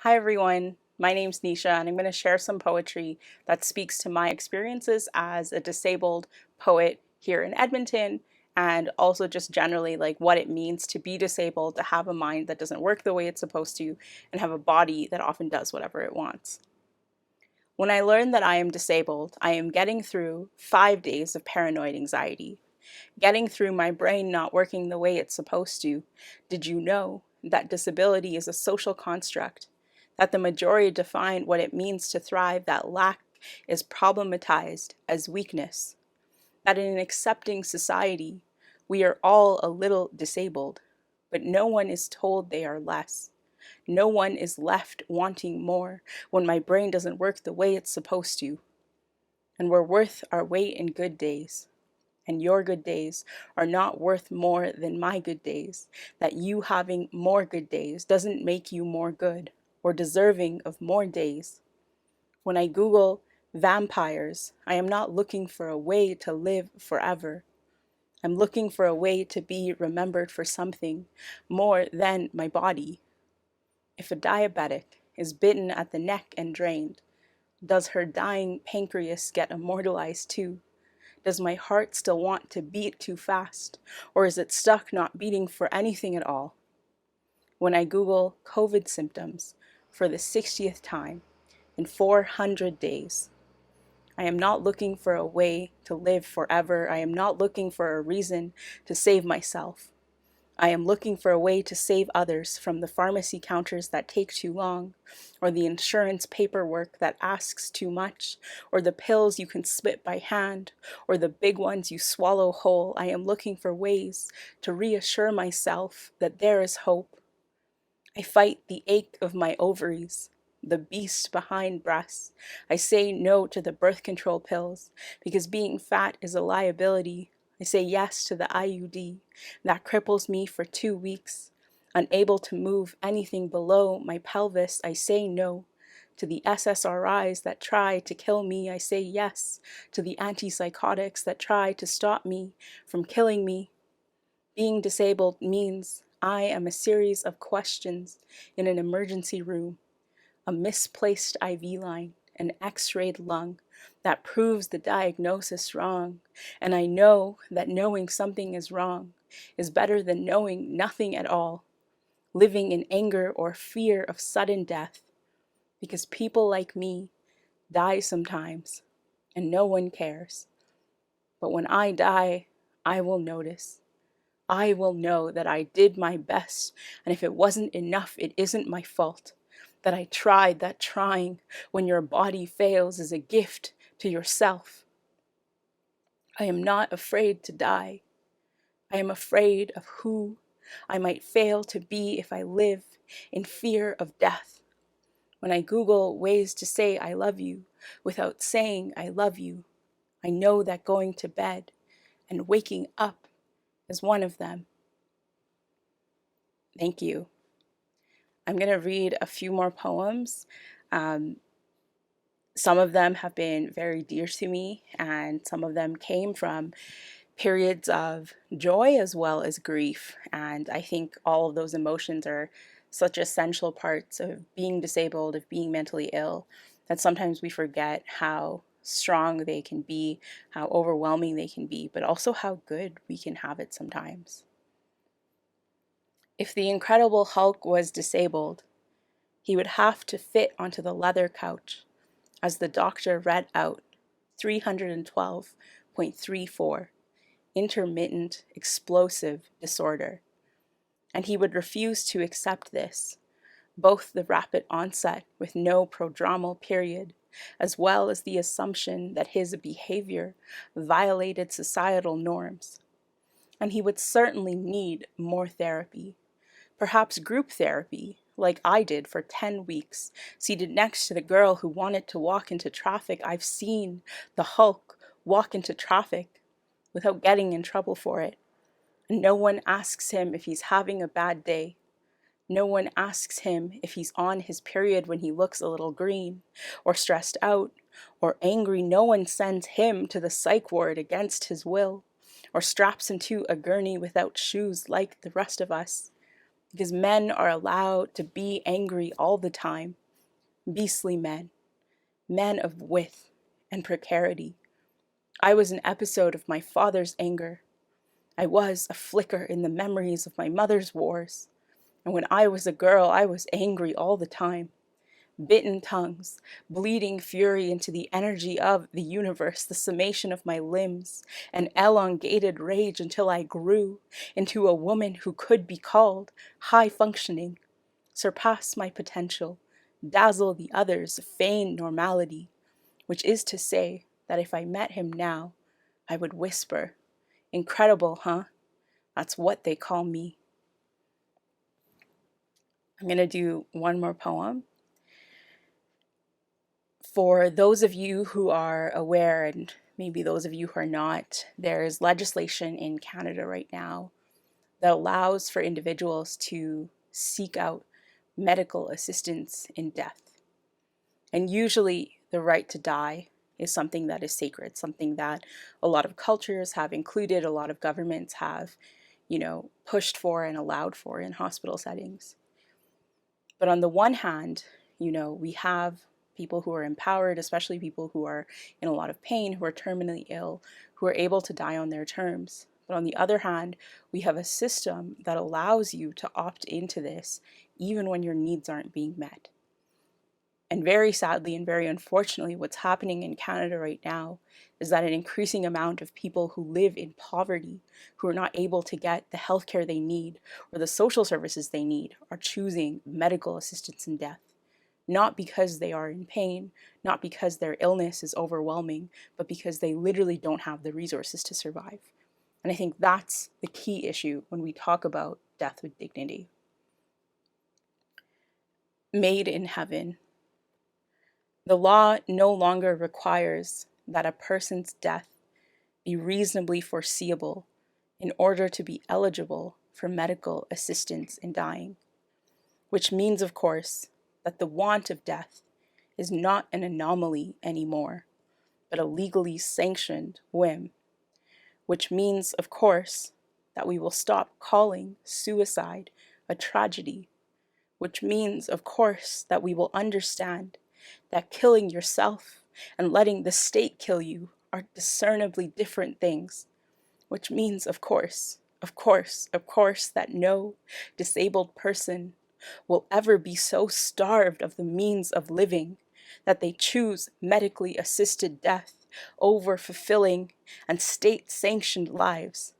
Hi everyone, my name's Nisha and I'm going to share some poetry that speaks to my experiences as a disabled poet here in Edmonton and also just generally like what it means to be disabled, to have a mind that doesn't work the way it's supposed to, and have a body that often does whatever it wants. When I learned that I am disabled, I am getting through 5 days of paranoid anxiety, getting through my brain not working the way it's supposed to. Did you know that disability is a social construct? That the majority define what it means to thrive, that lack is problematized as weakness? That in an accepting society, we are all a little disabled, but no one is told they are less. No one is left wanting more when my brain doesn't work the way it's supposed to. And we're worth our weight in good days. And your good days are not worth more than my good days. That you having more good days doesn't make you more good or deserving of more days. When I Google vampires, I am not looking for a way to live forever. I'm looking for a way to be remembered for something more than my body. If a diabetic is bitten at the neck and drained, does her dying pancreas get immortalized too? Does my heart still want to beat too fast? Or is it stuck not beating for anything at all? When I Google COVID symptoms for the 60th time in 400 days, I am not looking for a way to live forever. I am not looking for a reason to save myself. I am looking for a way to save others from the pharmacy counters that take too long, or the insurance paperwork that asks too much, or the pills you can spit by hand, or the big ones you swallow whole. I am looking for ways to reassure myself that there is hope. I fight the ache of my ovaries, the beast behind breasts. I say no to the birth control pills because being fat is a liability. I say yes to the IUD that cripples me for 2 weeks. Unable to move anything below my pelvis, I say no to the SSRIs that try to kill me. I say yes to the antipsychotics that try to stop me from killing me. Being disabled means I am a series of questions in an emergency room, a misplaced IV line, an x-rayed lung that proves the diagnosis wrong. And I know that knowing something is wrong is better than knowing nothing at all, living in anger or fear of sudden death, because people like me die sometimes and no one cares. But when I die, I will notice. I will know that I did my best, and if it wasn't enough, it isn't my fault. That I tried, that trying when your body fails is a gift to yourself. I am not afraid to die. I am afraid of who I might fail to be if I live in fear of death. When I Google ways to say I love you without saying I love you, I know that going to bed and waking up is one of them. Thank you. I'm going to read a few more poems. Um, some of them have been very dear to me, and some of them came from periods of joy as well as grief. And I think all of those emotions are such essential parts of being disabled, of being mentally ill, that sometimes we forget how strong they can be, how overwhelming they can be, but also how good we can have it sometimes. If the Incredible Hulk was disabled, he would have to fit onto the leather couch as the doctor read out 312.34, intermittent explosive disorder. And he would refuse to accept this, both the rapid onset with no prodromal period, as well as the assumption that his behavior violated societal norms. And he would certainly need more therapy. Perhaps group therapy, like I did for 10 weeks, seated next to the girl who wanted to walk into traffic. I've seen the Hulk walk into traffic without getting in trouble for it. And no one asks him if he's having a bad day. No one asks him if he's on his period when he looks a little green, or stressed out, or angry. No one sends him to the psych ward against his will, or straps him to a gurney without shoes like the rest of us. because men are allowed to be angry all the time. Beastly men, men of width and precarity. I was an episode of my father's anger. I was a flicker in the memories of my mother's wars. And when I was a girl, I was angry all the time. Bitten tongues, bleeding fury into the energy of the universe, the summation of my limbs, an elongated rage until I grew into a woman who could be called high functioning, surpass my potential, dazzle the others, feign normality, which is to say that if I met him now, I would whisper, incredible, huh? That's what they call me. I'm going to do one more poem. For those of you who are aware, and maybe those of you who are not, there's legislation in Canada right now that allows for individuals to seek out medical assistance in death. And usually the right to die is something that is sacred, something that a lot of cultures have included, a lot of governments have, pushed for and allowed for in hospital settings. But on the one hand, we have people who are empowered, especially people who are in a lot of pain, who are terminally ill, who are able to die on their terms. But on the other hand, we have a system that allows you to opt into this even when your needs aren't being met. And very sadly and very unfortunately, what's happening in Canada right now is that an increasing amount of people who live in poverty, who are not able to get the healthcare they need or the social services they need, are choosing medical assistance in death. Not because they are in pain, not because their illness is overwhelming, but because they literally don't have the resources to survive. And I think that's the key issue when we talk about death with dignity. Made in heaven. The law no longer requires that a person's death be reasonably foreseeable in order to be eligible for medical assistance in dying, which means, of course, that the want of death is not an anomaly anymore, but a legally sanctioned whim, which means, of course, that we will stop calling suicide a tragedy, which means, of course, that we will understand that killing yourself and letting the state kill you are discernibly different things, which means, of course, that no disabled person will ever be so starved of the means of living that they choose medically assisted death over fulfilling and state-sanctioned lives.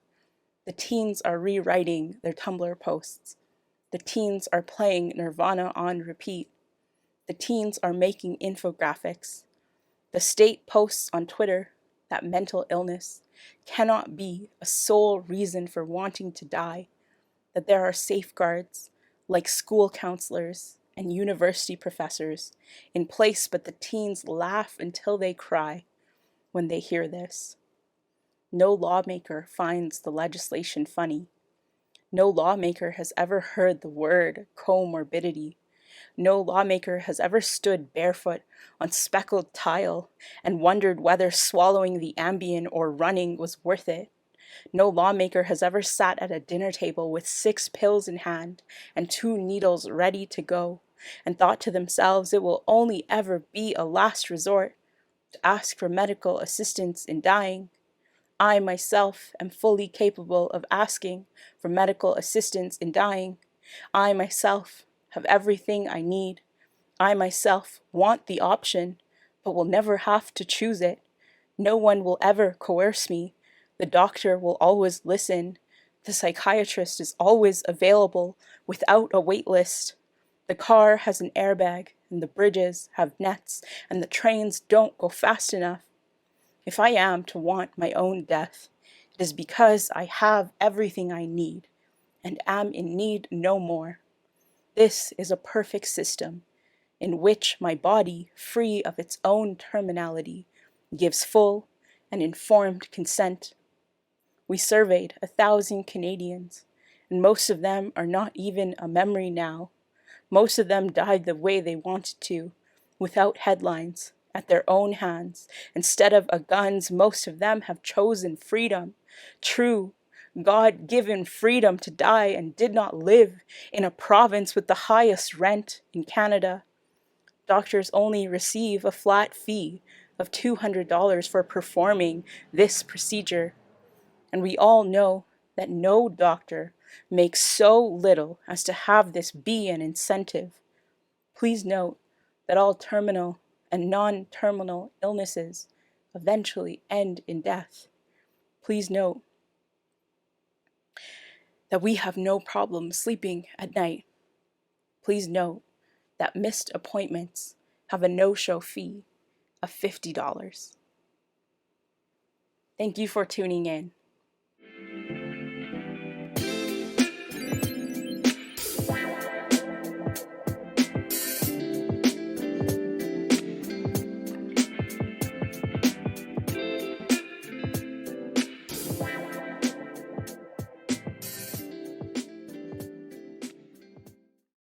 The teens are rewriting their Tumblr posts. The teens are playing Nirvana on repeat. The teens are making infographics. The state posts on Twitter that mental illness cannot be a sole reason for wanting to die, that there are safeguards like school counselors and university professors in place, but the teens laugh until they cry when they hear this. No lawmaker finds the legislation funny. No lawmaker has ever heard the word comorbidity. No lawmaker has ever stood barefoot on speckled tile and wondered whether swallowing the Ambien or running was worth it. No lawmaker has ever sat at a dinner table with 6 pills in hand and 2 needles ready to go and thought to themselves it will only ever be a last resort to ask for medical assistance in dying. I myself am fully capable of asking for medical assistance in dying. I myself have everything I need. I myself want the option, but will never have to choose it. No one will ever coerce me. The doctor will always listen. The psychiatrist is always available without a wait list. The car has an airbag, and the bridges have nets, and the trains don't go fast enough. If I am to want my own death, it is because I have everything I need and am in need no more. This is a perfect system in which my body, free of its own terminality, gives full and informed consent. We surveyed 1,000 Canadians, and most of them are not even a memory now. Most of them died the way they wanted to, without headlines, at their own hands. Instead of a guns, most of them have chosen freedom, true God-given freedom to die and did not live in a province with the highest rent in Canada. Doctors only receive a flat fee of $200 for performing this procedure. And we all know that no doctor makes so little as to have this be an incentive. Please note that all terminal and non-terminal illnesses eventually end in death. Please note that we have no problem sleeping at night. Please note that missed appointments have a no-show fee of $50. Thank you for tuning in.